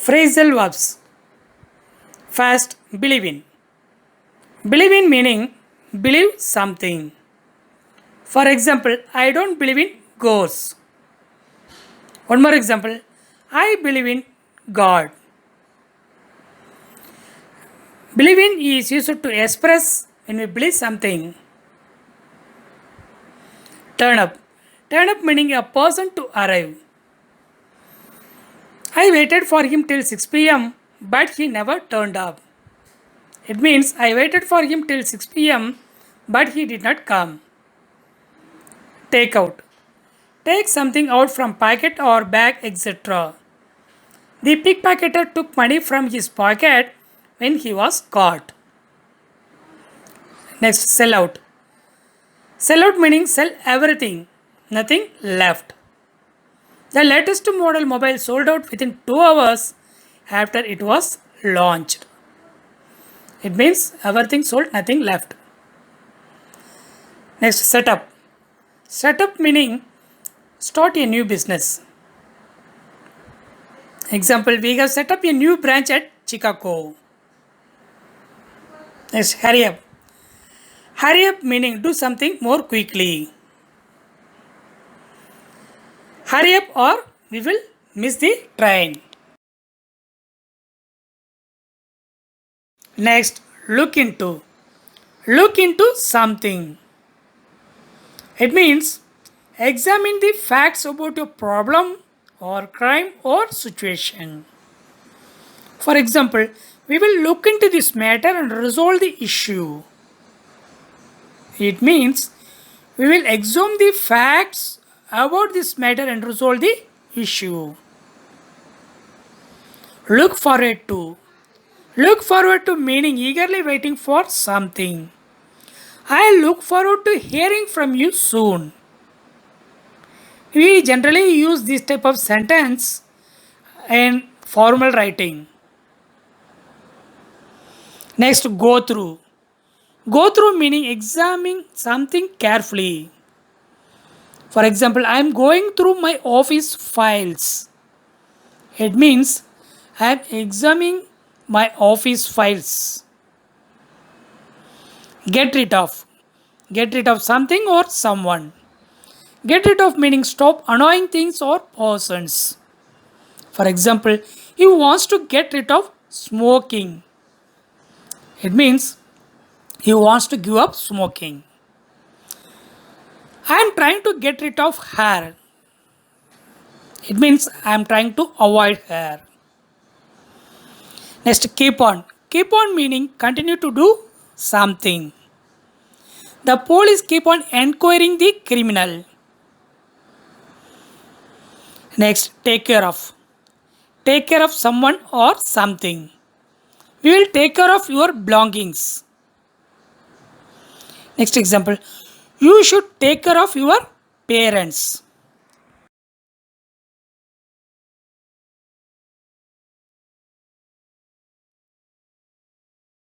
Phrasal verbs. First, believe in. Believe in meaning believe something. For example, I don't believe in ghosts. One more example, I believe in God. Believe in is used to express when we believe something. Turn up. Turn up meaning a person to arrive. I waited for him till 6 pm, but he never turned up. It means I waited for him till 6 pm, but he did not come. Take out. Take something out from pocket or bag, etc. The pickpocketer took money from his pocket when he was caught. Next, sell out. Sell out meaning sell everything, nothing left. The latest model mobile sold out within 2 hours after it was launched. It means everything sold, nothing left. Next, set up. Set up meaning start a new business. Example, we have set up a new branch at Chicago. Next, hurry up. Hurry up meaning do something more quickly. Hurry up or we will miss the train. Next, look into. Look into something. It means examine the facts about your problem or crime or situation. For example, we will look into this matter and resolve the issue. It means we will examine the facts about this matter and resolve the issue. Look forward to. Look forward to meaning eagerly waiting for something. I look forward to hearing from you soon. We generally use this type of sentence in formal writing. Next, go through. Go through meaning examining something carefully. For example, I am going through my office files. It means I am examining my office files. Get rid of. Get rid of something or someone. Get rid of meaning stop annoying things or persons. For example, he wants to get rid of smoking. It means he wants to give up smoking. I am trying to get rid of hair. It means I am trying to avoid hair. Next, keep on. Keep on meaning continue to do something. The police keep on enquiring the criminal. Next, take care of. Take care of someone or something. We will take care of your belongings. Next example, you should take care of your parents.